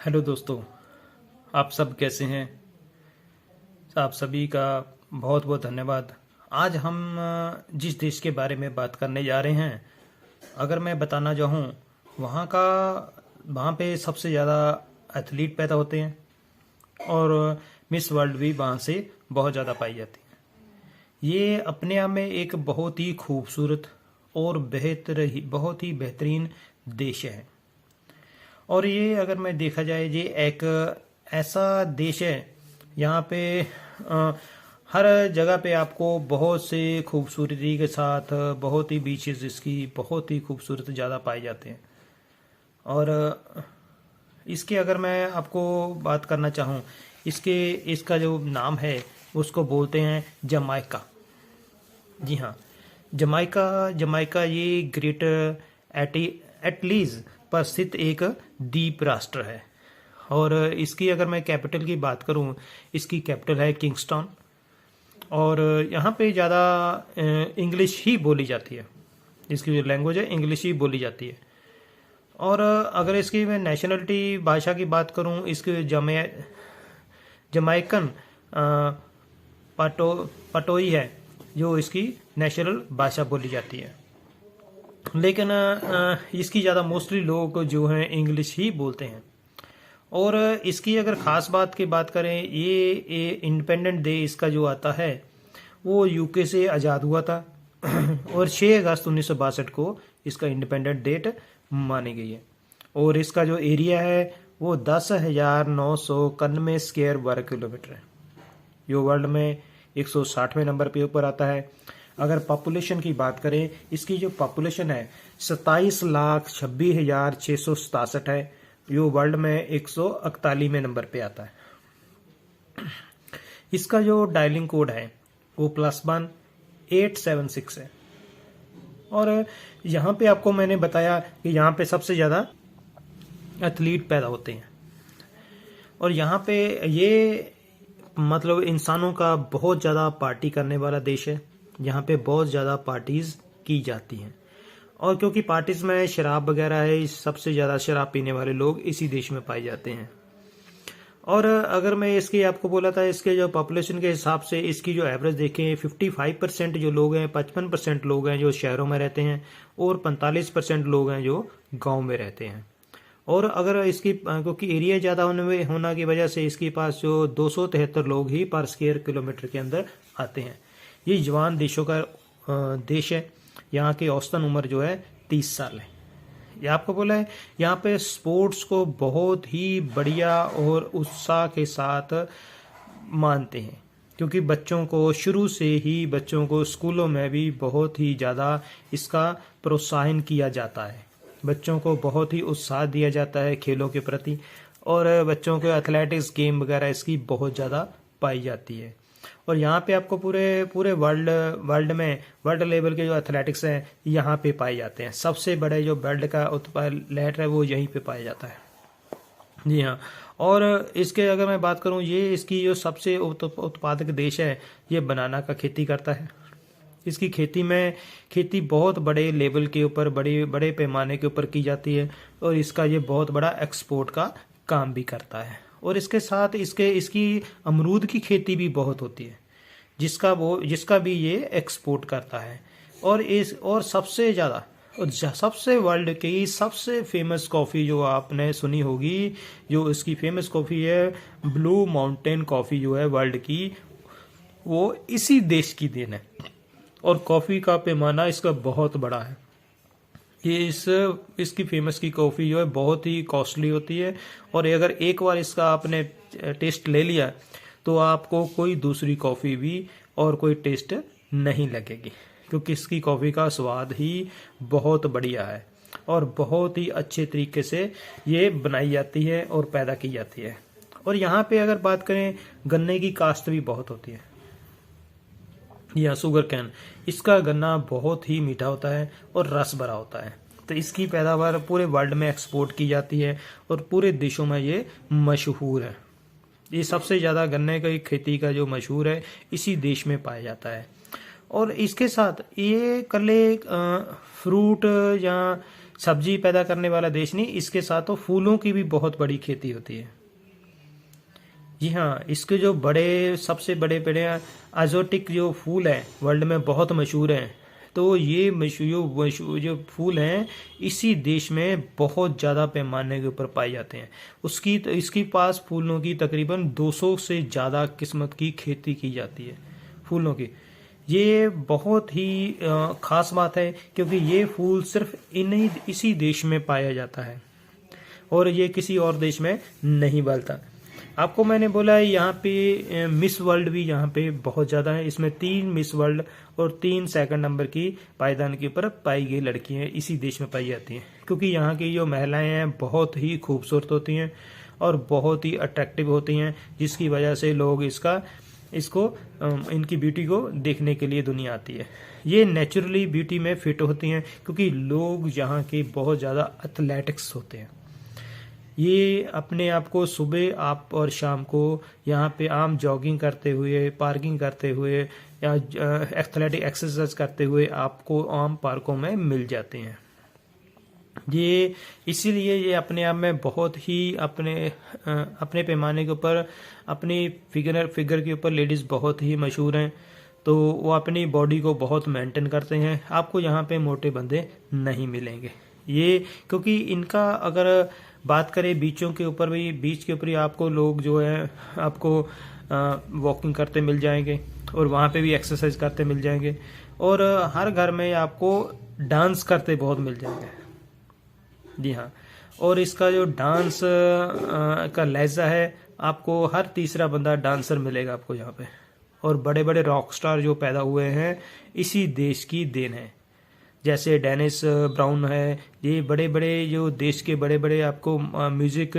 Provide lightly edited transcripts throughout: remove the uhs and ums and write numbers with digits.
Hello दोस्तों, आप सब कैसे हैं। आप सभी का बहुत बहुत धन्यवाद। आज हम जिस देश के बारे में बात करने जा रहे हैं, अगर मैं बताना चाहूँ, वहाँ पे सबसे ज़्यादा एथलीट पैदा होते हैं और मिस वर्ल्ड भी वहाँ से बहुत ज़्यादा पाई जाती है। ये अपने आप में एक बहुत ही खूबसूरत और बहुत ही बेहतरीन देश है। और ये अगर मैं देखा जाए, ये एक ऐसा देश है यहाँ पे हर जगह पे आपको बहुत से खूबसूरती के साथ बहुत ही बीचेस इसकी बहुत ही खूबसूरत ज़्यादा पाए जाते हैं। और इसके अगर मैं आपको बात करना चाहूँ, इसका जो नाम है उसको बोलते हैं जमाइका। जी हाँ, जमाइका जमाइका ये ग्रेट एटलीज पर स्थित एक द्वीप राष्ट्र है। और इसकी अगर मैं कैपिटल की बात करूं, इसकी कैपिटल है किंगस्टन। और यहाँ पे ज़्यादा इंग्लिश ही बोली जाती है। इसकी जो लैंग्वेज है इंग्लिश ही बोली जाती है। और अगर इसकी मैं नेशनलिटी भाषा की बात करूं, इसके जमैकन पटोई है जो इसकी नेशनल भाषा बोली जाती है। लेकिन इसकी ज़्यादा मोस्टली लोग जो हैं इंग्लिश ही बोलते हैं। और इसकी अगर ख़ास बात की बात करें, ये इंडिपेंडेंट डे इसका जो आता है वो यूके से आज़ाद हुआ था और 6 अगस्त 1962 को इसका इंडिपेंडेंट डेट मानी गई है। और इसका जो एरिया है वो 10,991 स्क्वायर वर्ग किलोमीटर है, जो वर्ल्ड में 160वें नंबर पे ऊपर आता है। अगर पॉपुलेशन की बात करें, इसकी जो पॉपुलेशन है 27,26,667 है, जो वर्ल्ड में 141वें नंबर पे आता है। इसका जो डायलिंग कोड है वो +1 876 है। और यहाँ पे आपको मैंने बताया कि यहाँ पे सबसे ज़्यादा एथलीट पैदा होते हैं। और यहाँ पे ये मतलब इंसानों का बहुत ज़्यादा पार्टी करने वाला देश है। यहाँ पे बहुत ज़्यादा पार्टीज की जाती हैं। और क्योंकि पार्टीज में शराब वगैरह है, सबसे ज़्यादा शराब पीने वाले लोग इसी देश में पाए जाते हैं। और अगर मैं इसकी आपको बोला था, इसके जो पॉपुलेशन के हिसाब से इसकी जो एवरेज देखें, 55% जो लोग हैं, 55% लोग हैं जो शहरों में रहते हैं और 45% लोग हैं जो गाँव में रहते हैं। और अगर इसकी क्योंकि एरिया ज़्यादा होना की वजह से इसके पास जो 273 लोग ही पर स्क्वायर किलोमीटर के अंदर आते हैं। ये जवान देशों का देश है। यहाँ की औसतन उम्र जो है 30 साल है। ये आपको बोला है, यहाँ पे स्पोर्ट्स को बहुत ही बढ़िया और उत्साह के साथ मानते हैं, क्योंकि बच्चों को शुरू से ही बच्चों को स्कूलों में भी बहुत ही ज़्यादा इसका प्रोत्साहन किया जाता है। बच्चों को बहुत ही उत्साह दिया जाता है खेलों के प्रति। और बच्चों के एथलेटिक्स गेम वगैरह इसकी बहुत ज़्यादा पाई जाती है। और यहाँ पे आपको पूरे वर्ल्ड लेवल के जो एथलेटिक्स हैं यहाँ पे पाए जाते हैं। सबसे बड़े जो वर्ल्ड का उत्पाद है वो यहीं पे पाया जाता है। जी हाँ। और इसके अगर मैं बात करूँ, ये इसकी जो सबसे उत्पादक देश है, ये बनाना का खेती करता है। इसकी खेती बहुत बड़े लेवल के ऊपर, बड़े पैमाने के ऊपर की जाती है। और इसका ये बहुत बड़ा एक्सपोर्ट का काम भी करता है। और इसके साथ इसकी अमरूद की खेती भी बहुत होती है, जिसका भी ये एक्सपोर्ट करता है। और सबसे वर्ल्ड की सबसे फेमस कॉफ़ी जो आपने सुनी होगी, जो इसकी फेमस कॉफ़ी है ब्लू माउंटेन कॉफ़ी, जो है वर्ल्ड की, वो इसी देश की देन है। और कॉफ़ी का पैमाना इसका बहुत बड़ा है। ये इसकी फेमस की कॉफ़ी जो है बहुत ही कॉस्टली होती है। और अगर एक बार इसका आपने टेस्ट ले लिया तो आपको कोई दूसरी कॉफ़ी भी और कोई टेस्ट नहीं लगेगी, क्योंकि इसकी कॉफ़ी का स्वाद ही बहुत बढ़िया है और बहुत ही अच्छे तरीके से ये बनाई जाती है और पैदा की जाती है। और यहाँ पे अगर बात करें, गन्ने की काश्त भी बहुत होती है, या शुगर कैन। इसका गन्ना बहुत ही मीठा होता है और रस भरा होता है। तो इसकी पैदावार पूरे वर्ल्ड में एक्सपोर्ट की जाती है और पूरे देशों में ये मशहूर है। ये सबसे ज़्यादा गन्ने की खेती का जो मशहूर है इसी देश में पाया जाता है। और इसके साथ ये कले फ्रूट या सब्जी पैदा करने वाला देश नहीं, इसके साथ तो फूलों की भी बहुत बड़ी खेती होती है। जी हाँ, इसके जो बड़े सबसे बड़े बड़े एक्सोटिक जो फूल हैं वर्ल्ड में बहुत मशहूर हैं, तो ये मशहूर जो फूल हैं इसी देश में बहुत ज़्यादा पैमाने के ऊपर पाए जाते हैं। इसके पास फूलों की तकरीबन 200 से ज़्यादा किस्मत की खेती की जाती है फूलों की। ये बहुत ही ख़ास बात है क्योंकि ये फूल सिर्फ इसी देश में पाया जाता है और ये किसी और देश में नहीं बनता। आपको मैंने बोला है यहाँ पे मिस वर्ल्ड भी यहाँ पे बहुत ज़्यादा है। इसमें 3 मिस वर्ल्ड और 3 सेकंड नंबर की पायदान के ऊपर पाई गई लड़कियाँ इसी देश में पाई जाती हैं, क्योंकि यहाँ की जो महिलाएं हैं बहुत ही खूबसूरत होती हैं और बहुत ही अट्रैक्टिव होती हैं, जिसकी वजह से लोग इनकी ब्यूटी को देखने के लिए दुनिया आती है। ये नेचुरली ब्यूटी में फिट होती हैं क्योंकि लोग यहाँ के बहुत ज़्यादा एथलेटिक्स होते हैं। ये अपने आप को सुबह आप और शाम को यहाँ पे आम जॉगिंग करते हुए, पार्किंग करते हुए या एथलेटिक एक्सरसाइज करते हुए आपको आम पार्कों में मिल जाते हैं। ये इसीलिए ये अपने आप में बहुत ही अपने पैमाने के ऊपर अपनी फिगर के ऊपर लेडीज़ बहुत ही मशहूर हैं। तो वो अपनी बॉडी को बहुत मेंटेन करते हैं। आपको यहाँ पे मोटे बंदे नहीं मिलेंगे। ये क्योंकि इनका अगर बात करें बीच के ऊपर ही आपको लोग जो है आपको वॉकिंग करते मिल जाएंगे और वहाँ पे भी एक्सरसाइज करते मिल जाएंगे और हर घर में आपको डांस करते बहुत मिल जाएंगे। जी हाँ, और इसका जो डांस का लहजा है, आपको हर तीसरा बंदा डांसर मिलेगा आपको यहाँ पे। और बड़े बड़े रॉक स्टार जो पैदा हुए हैं इसी देश की देन है, जैसे डेनिस ब्राउन है। ये बड़े बड़े जो देश के बड़े बड़े आपको म्यूजिशियन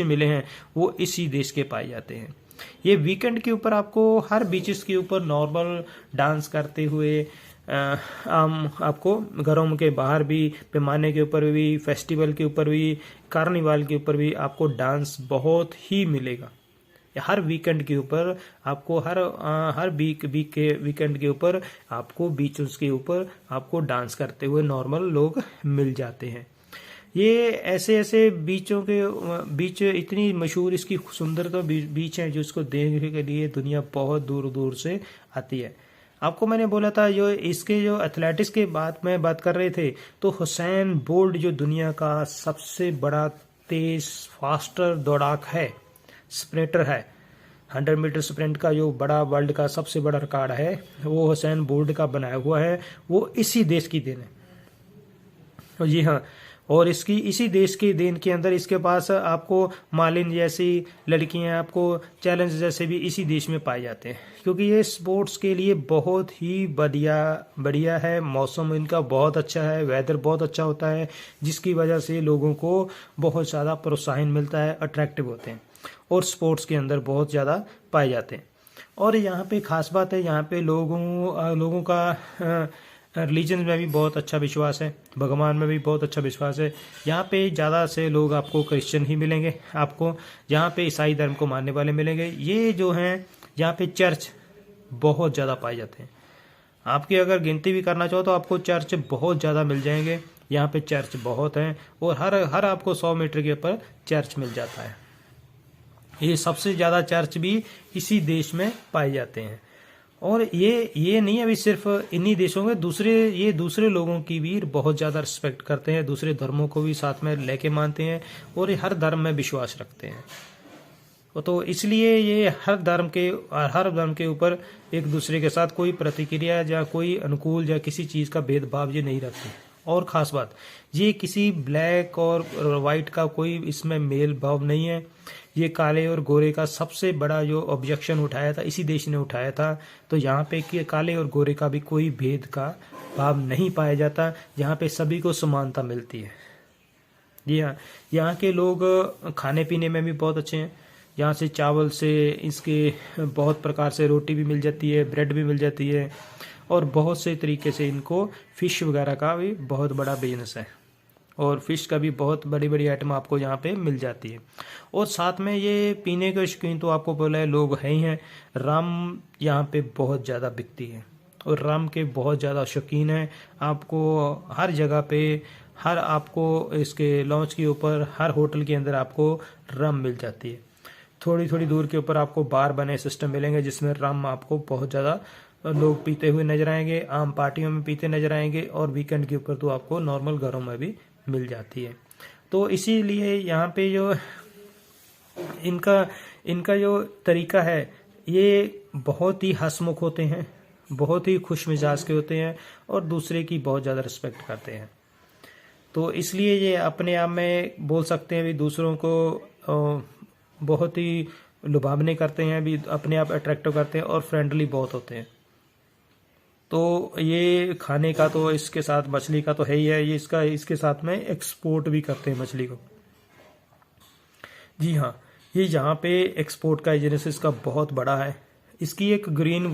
मिले हैं वो इसी देश के पाए जाते हैं। ये वीकेंड के ऊपर आपको हर बीचेस के ऊपर नॉर्मल डांस करते हुए आपको घरों के बाहर भी, पैमाने के ऊपर भी, फेस्टिवल के ऊपर भी, कार्निवाल के ऊपर भी आपको डांस बहुत ही मिलेगा। हर वीकेंड के ऊपर आपको हर वीकेंड के ऊपर आपको बीचों के ऊपर आपको डांस करते हुए नॉर्मल लोग मिल जाते हैं। ये ऐसे बीच इतनी मशहूर इसकी सुंदरता बीच है जो इसको देखने के लिए दुनिया बहुत दूर दूर से आती है। आपको मैंने बोला था जो इसके जो एथलेटिक्स के बात कर रहे थे, तो हुसैन बोल्ट जो दुनिया का सबसे बड़ा तेज फास्टर दौड़ाक है, स्प्रिंटर है, 100 मीटर स्प्रिंट का जो बड़ा वर्ल्ड का सबसे बड़ा रिकॉर्ड है वो हुसैन बोल्ट का बनाया हुआ है। वो इसी देश की देन है। जी हाँ, और इसी देश की देन के अंदर इसके पास आपको मालिन जैसी लड़कियां, आपको चैलेंज जैसे भी इसी देश में पाए जाते हैं, क्योंकि ये स्पोर्ट्स के लिए बहुत ही बढ़िया है। मौसम इनका बहुत अच्छा है, वेदर बहुत अच्छा होता है, जिसकी वजह से लोगों को बहुत ज़्यादा प्रोत्साहन मिलता है, अट्रैक्टिव होते हैं और स्पोर्ट्स के अंदर बहुत ज़्यादा पाए जाते हैं। और यहाँ पे खास बात है, यहाँ पे लोगों का रिलीजन में भी बहुत अच्छा विश्वास है, भगवान में भी बहुत अच्छा विश्वास है। यहाँ पे ज़्यादा से लोग आपको क्रिश्चियन ही मिलेंगे, आपको यहाँ पे ईसाई धर्म को मानने वाले मिलेंगे। ये जो हैं यहाँ पे चर्च बहुत ज़्यादा पाए जाते हैं। आपकी अगर गिनती भी करना चाहो तो आपको चर्च बहुत ज़्यादा मिल जाएंगे। यहाँ पे चर्च बहुत हैं और हर आपको 100 मीटर के ऊपर चर्च मिल जाता है। ये सबसे ज़्यादा चर्च भी इसी देश में पाए जाते हैं। और ये नहीं अभी सिर्फ इन्हीं देशों में, दूसरे लोगों की भी बहुत ज़्यादा रिस्पेक्ट करते हैं, दूसरे धर्मों को भी साथ में लेके मानते हैं और ये हर धर्म में विश्वास रखते हैं। तो इसलिए ये हर धर्म के ऊपर एक दूसरे के साथ कोई प्रतिक्रिया या कोई अनुकूल या किसी चीज़ का भेदभाव ये नहीं रखते। और ख़ास बात, ये किसी ब्लैक और वाइट का कोई इसमें मेल भाव नहीं है। ये काले और गोरे का सबसे बड़ा जो ऑब्जेक्शन उठाया था इसी देश ने उठाया था। तो यहाँ पे कि काले और गोरे का भी कोई भेद का भाव नहीं पाया जाता, यहाँ पे सभी को समानता मिलती है। जी हाँ, यहाँ के लोग खाने पीने में भी बहुत अच्छे हैं। यहाँ से चावल से इसके बहुत प्रकार से रोटी भी मिल जाती है, ब्रेड भी मिल जाती है और बहुत से तरीके से इनको फिश वगैरह का भी बहुत बड़ा बिजनेस है। और फिश का भी बहुत बड़ी बड़ी आइटम आपको यहाँ पे मिल जाती है। और साथ में ये पीने के शौकीन तो आपको बोला है लोग हैं ही हैं। रम यहाँ पे बहुत ज़्यादा बिकती है और रम के बहुत ज़्यादा शौकीन हैं। आपको हर जगह पे, हर आपको इसके लॉन्च के ऊपर, हर होटल के अंदर आपको रम मिल जाती है। थोड़ी थोड़ी दूर के ऊपर आपको बार बने सिस्टम मिलेंगे जिसमें रम आपको बहुत ज़्यादा लोग पीते हुए नजर आएंगे, आम पार्टियों में पीते नजर आएंगे, और वीकेंड के ऊपर तो आपको नॉर्मल घरों में भी मिल जाती है। तो इसीलिए यहाँ पे जो इनका इनका जो तरीका है ये बहुत ही हंसमुख होते हैं, बहुत ही खुश मिजाज के होते हैं और दूसरे की बहुत ज़्यादा रिस्पेक्ट करते हैं। तो इसलिए ये अपने आप में बोल सकते हैं भी दूसरों को बहुत ही लुभावने करते हैं, भी अपने आप अट्रैक्टिव करते हैं और फ्रेंडली बहुत होते हैं। तो ये खाने का तो इसके साथ मछली का तो है ही है, ये इसके साथ में एक्सपोर्ट भी करते हैं मछली को। जी हाँ, ये यहाँ पे एक्सपोर्ट का एजेंसी इसका बहुत बड़ा है। इसकी एक ग्रीन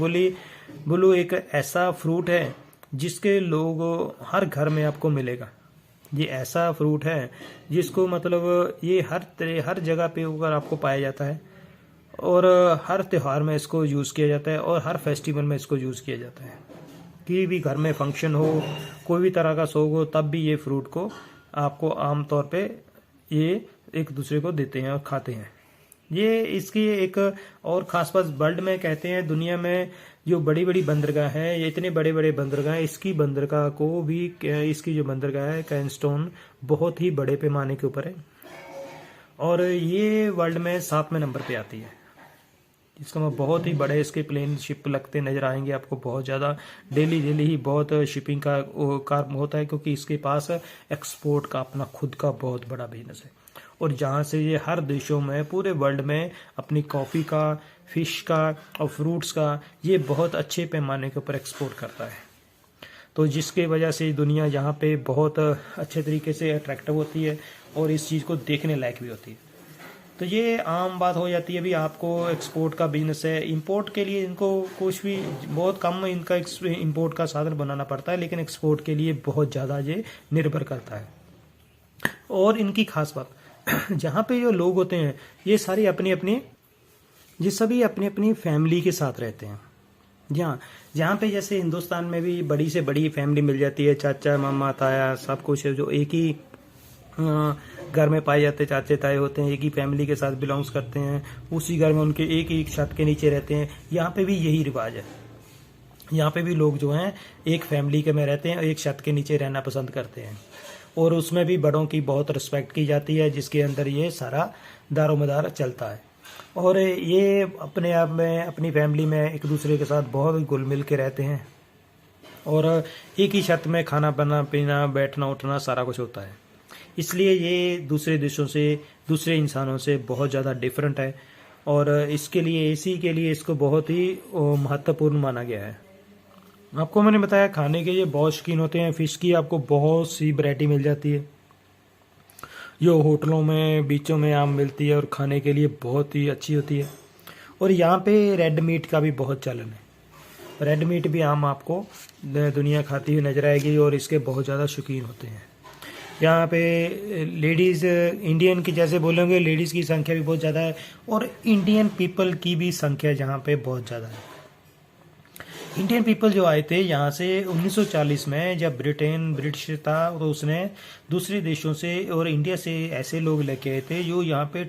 ब्लू एक ऐसा फ्रूट है जिसके लोग हर घर में आपको मिलेगा। ये ऐसा फ्रूट है जिसको मतलब ये हर जगह पे ऊपर आपको पाया जाता है और हर त्यौहार में इसको यूज़ किया जाता है और हर फेस्टिवल में इसको यूज़ किया जाता है। कि भी घर में फंक्शन हो, कोई भी तरह का शौक हो, तब भी ये फ्रूट को आपको आम तौर पे ये एक दूसरे को देते हैं और खाते हैं। ये इसकी एक और खास बात वर्ल्ड में कहते हैं, दुनिया में जो बड़ी बड़ी बंदरगाह है, ये इतने बड़े बड़े बंदरगाह है, इसकी बंदरगाह को भी, इसकी जो बंदरगाह है कैनस्टोन, बहुत ही बड़े पैमाने के ऊपर है और ये वर्ल्ड में 7वें नंबर पे आती है। इसका मतलब बहुत ही बड़े इसके प्लेन शिप लगते नजर आएंगे आपको, बहुत ज़्यादा डेली ही बहुत शिपिंग का कार्य होता है क्योंकि इसके पास एक्सपोर्ट का अपना खुद का बहुत बड़ा बिजनेस है और जहाँ से ये हर देशों में, पूरे वर्ल्ड में अपनी कॉफ़ी का, फिश का और फ्रूट्स का ये बहुत अच्छे पैमाने के ऊपर एक्सपोर्ट करता है। तो जिसके वजह से दुनिया यहाँ पे बहुत अच्छे तरीके से अट्रैक्टिव होती है और इस चीज़ को देखने लायक भी होती है। तो ये आम बात हो जाती है भी आपको एक्सपोर्ट का बिजनेस है। इंपोर्ट के लिए इनको कुछ भी बहुत कम इनका इंपोर्ट का साधन बनाना पड़ता है, लेकिन एक्सपोर्ट के लिए बहुत ज़्यादा ये निर्भर करता है। और इनकी खास बात जहाँ पे जो लोग होते हैं ये सारी सभी अपनी अपनी फैमिली के साथ रहते हैं। जहाँ पे जैसे हिंदुस्तान में भी बड़ी से बड़ी फैमिली मिल जाती है, चाचा मामा ताया सब कुछ है, जो एक ही घर में पाए जाते चाचे ताए होते हैं, एक ही फैमिली के साथ बिलोंग्स करते हैं, उसी घर में उनके एक ही छत के नीचे रहते हैं। यहाँ पे भी यही रिवाज है। यहाँ पे भी लोग जो हैं एक फैमिली के में रहते हैं और एक छत के नीचे रहना पसंद करते हैं और उसमें भी बड़ों की बहुत रिस्पेक्ट की जाती है, जिसके अंदर ये सारा दारोमदार चलता है। और ये अपने आप में अपनी फैमिली में एक दूसरे के साथ बहुत घुल मिल के रहते हैं और एक ही छत में खाना बना पीना बैठना उठना सारा कुछ होता है। इसलिए ये दूसरे देशों से, दूसरे इंसानों से बहुत ज़्यादा डिफरेंट है और इसी के लिए इसको बहुत ही महत्वपूर्ण माना गया है। आपको मैंने बताया खाने के ये बहुत शौकीन होते हैं। फिश की आपको बहुत सी वैरायटी मिल जाती है जो होटलों में बीचों में आम मिलती है और खाने के लिए बहुत ही अच्छी होती है। और यहाँ पे रेड मीट का भी बहुत चलन है। रेड मीट भी आम आपको दुनिया खाती हुई नजर आएगी और इसके बहुत ज़्यादा शौकीन होते हैं। यहाँ पे लेडीज़ इंडियन की जैसे बोलेंगे, लेडीज़ की संख्या भी बहुत ज़्यादा है और इंडियन पीपल की भी संख्या यहाँ पे बहुत ज़्यादा है। इंडियन पीपल जो आए थे यहाँ से 1940 में, जब ब्रिटिश था तो उसने दूसरे देशों से और इंडिया से ऐसे लोग लेके आए थे जो यहाँ पे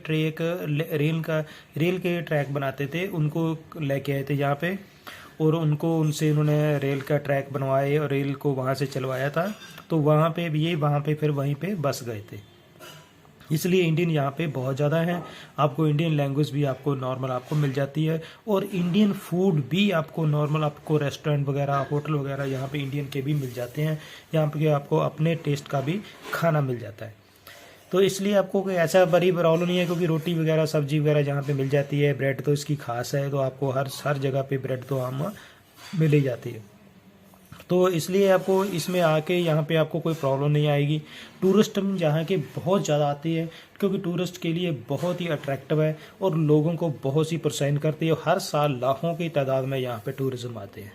रेल के ट्रैक बनाते थे, उनको लेके आए थे यहाँ पे और उनसे उन्होंने रेल का ट्रैक बनवाए और रेल को वहाँ से चलवाया था। तो वहाँ पे फिर वहीं पे बस गए थे। इसलिए इंडियन यहाँ पे बहुत ज़्यादा है। आपको इंडियन लैंग्वेज भी आपको नॉर्मल आपको मिल जाती है और इंडियन फूड भी आपको नॉर्मल, आपको रेस्टोरेंट वगैरह होटल वगैरह यहाँ पे इंडियन के भी मिल जाते हैं। यहाँ पे आपको अपने टेस्ट का भी खाना मिल जाता है। तो इसलिए आपको कोई ऐसा बड़ी प्रॉब्लम नहीं है क्योंकि रोटी वगैरह सब्जी वगैरह जहाँ पे मिल जाती है। ब्रेड तो इसकी खास है, तो आपको हर जगह पे ब्रेड तो आम मिल ही जाती है। तो इसलिए आपको इसमें आके यहाँ पे आपको कोई प्रॉब्लम नहीं आएगी। टूरिस्ट जहाँ के बहुत ज़्यादा आती है क्योंकि टूरिस्ट के लिए बहुत ही अट्रैक्टिव है और लोगों को बहुत सी प्रोत्साहन करती है। हर साल लाखों की तादाद में यहाँ पे टूरिज्म आते हैं।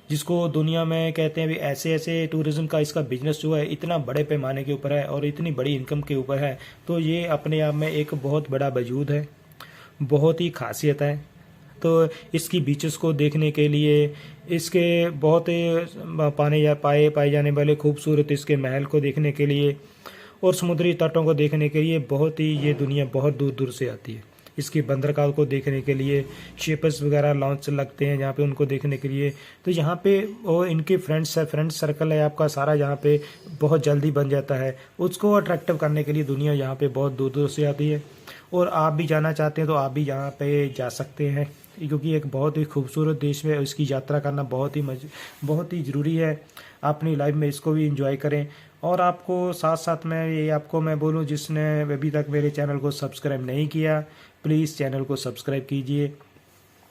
जिसको दुनिया में कहते हैं भी ऐसे ऐसे टूरिज्म का इसका बिजनेस जो है इतना बड़े पैमाने के ऊपर है और इतनी बड़ी इनकम के ऊपर है, तो ये अपने आप में एक बहुत बड़ा वजूद है, बहुत ही खासियत है। तो इसकी बीचेस को देखने के लिए, इसके बहुत पाए जाने वाले खूबसूरत इसके महल को देखने के लिए और समुद्री तटों को देखने के लिए बहुत ही ये दुनिया बहुत दूर दूर से आती है। इसकी बंदरगाह को देखने के लिए शिप्स वगैरह लॉन्च लगते हैं जहाँ पे, उनको देखने के लिए। तो यहाँ पे वो इनके फ्रेंड सर्कल है आपका सारा, जहाँ पे बहुत जल्दी बन जाता है। उसको अट्रैक्टिव करने के लिए दुनिया यहाँ पे बहुत दूर दूर से आती है। और आप भी जाना चाहते हैं तो आप भी यहाँ पे जा सकते हैं, क्योंकि एक बहुत ही खूबसूरत देश में इसकी यात्रा करना बहुत ही ज़रूरी है। अपनी लाइफ में इसको भी एंजॉय करें। और आपको साथ साथ में ये आपको मैं बोलूँ, जिसने अभी तक मेरे चैनल को सब्सक्राइब नहीं किया, प्लीज़ चैनल को सब्सक्राइब कीजिए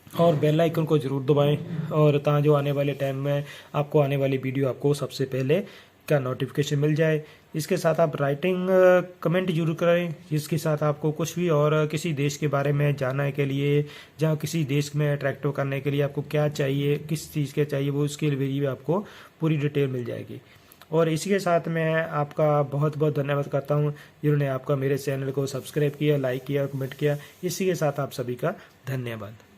और बेल आइकन को ज़रूर दबाएं, और ताकि जो आने वाले टाइम में आपको आने वाली वीडियो आपको सबसे पहले का नोटिफिकेशन मिल जाए। इसके साथ आप राइटिंग कमेंट जरूर करें, जिसके साथ आपको कुछ भी और किसी देश के बारे में जानने के लिए, जहाँ किसी देश में अट्रैक्टिव करने के लिए आपको क्या चाहिए, किस चीज़ के चाहिए, वो उसके लिए आपको पूरी डिटेल मिल जाएगी। और इसी के साथ मैं आपका बहुत बहुत धन्यवाद करता हूँ जिन्होंने आपका मेरे चैनल को सब्सक्राइब किया, लाइक किया, कमेंट किया। इसी के साथ आप सभी का धन्यवाद।